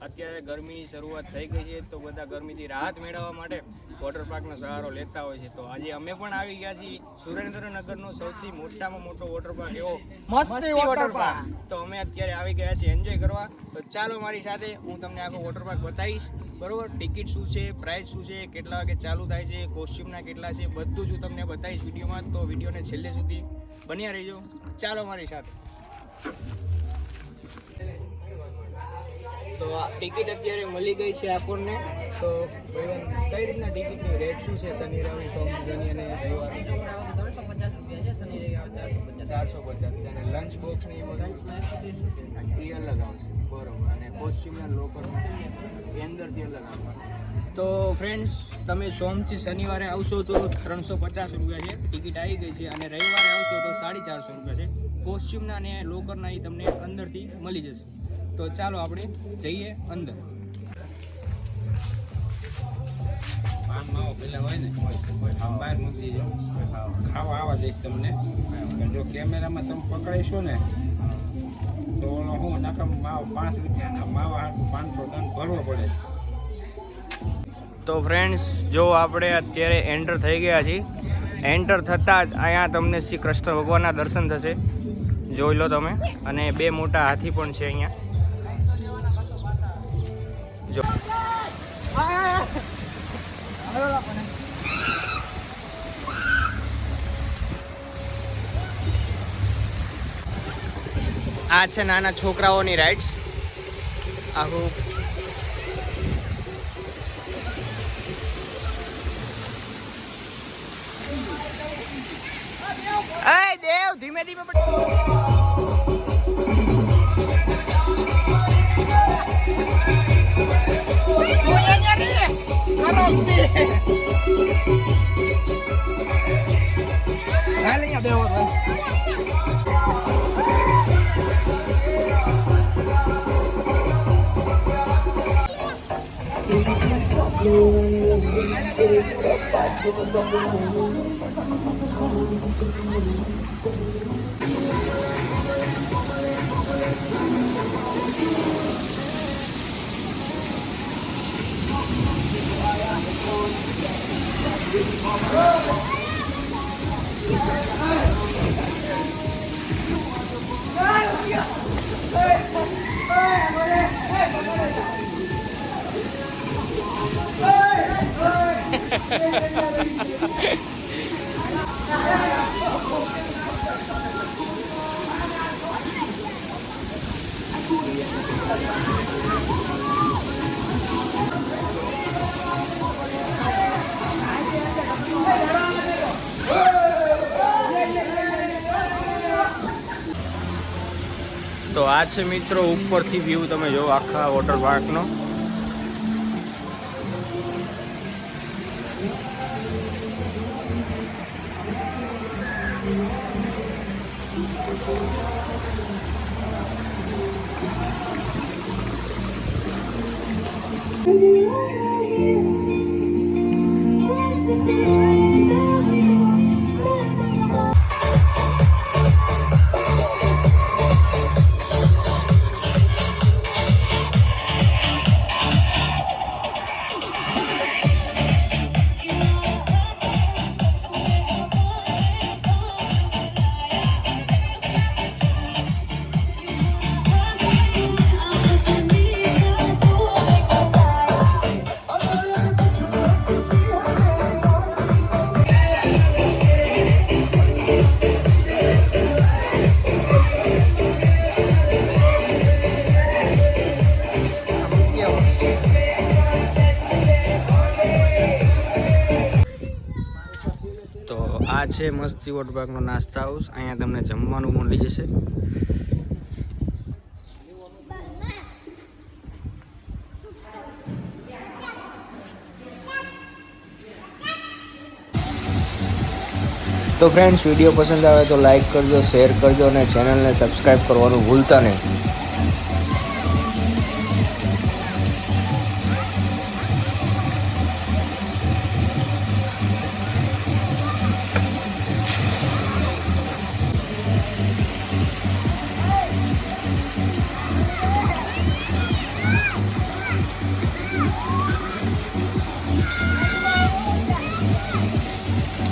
અત્યારે ગરમીની શરૂઆત થઈ ગઈ છે તો બધા ગરમીથી રાહત મેળવવા માટે વોટર પાર્કનો સહારો લેતા હોય છે. તો આજે અમે પણ આવી ગયા છીએ સુરેન્દ્રનગરનો સૌથી મોટામાં મોટો વોટર પાર્ક એવો મસ્તી વોટર પાર્ક. તો અમે અત્યારે આવી ગયા છીએ એન્જોય કરવા. તો ચાલો મારી સાથે હું તમને આખો વોટર પાર્ક બતાવીશ. બરોબર, ટિકિટ શું છે, પ્રાઇસ શું છે, કેટલા વાગે ચાલુ થાય છે, કોસ્ચ્યુમના કેટલા છે, બધું જ હું તમને બતાવીશ વિડીયોમાં. તો વિડીયોને છેલ્લે સુધી બન્યા રહેજો. ચાલો મારી સાથે. તો આ ટિકિટ અત્યારે મળી ગઈ છે આપણને. તો કઈ રીતના ટિકિટની રેટ શું છે? શનિ રવિ સોમ શનિ અને રવિવાર 350 રૂપિયા છે, શનિ રવિવાર 450 છે. અને લંચ બોક્સની લંચમાં 130 રૂપિયા એ અલગ આવશે. બરોબર. અને કોસ્ચ્યુમના લોકર એ અંદરથી અલગ આવશે. તો ફ્રેન્ડ્સ, તમે સોમથી શનિવારે આવશો તો 350 રૂપિયા છે ટિકિટ આવી ગઈ છે. અને રવિવારે આવશો તો 450 રૂપિયા છે. કોસ્ચ્યુમના અને લોકરના એ તમને અંદરથી મળી જશે. તો ચાલો આપણે જઈએ અંદર. પેલા હોય ને બહાર મૂકી દેજો, ખાવા આવવા દઈશ તમને. જો કેમેરામાં તમે પકડાઈશો ને તો હું નકમ માવ 5 રૂપિયાના માવા 500 દંડ ભરવો પડે. તો ફ્રેન્ડ્સ, જો આપણે અત્યારે એન્ટર થઈ ગયા છીએ. એન્ટર થતાં જ અહીંયા તમને શ્રી કૃષ્ણ ભગવાનના દર્શન થશે. જોઈ લો તમે. અને 2 મોટા હાથી પણ છે અહીંયા. જો આ છે નાના છોકરાઓની રાઇડ્સ. આખું દેવ ધીમે ધીમે તો આ છે મિત્રો ઉપરથી વ્યૂ. તમે જો આખા વોટર પાર્કનો. આ છે મસ્તી વોટર પાર્કનો નાસ્તા હાઉસ. અહીંયા તમને જમવાનું મળી જશે. તો ફ્રેન્ડ્સ વિડીયો પસંદ આવે તો લાઈક કરજો, શેર કરજો અને ચેનલને સબસ્ક્રાઈબ કરવાનું ભૂલતા નહીં.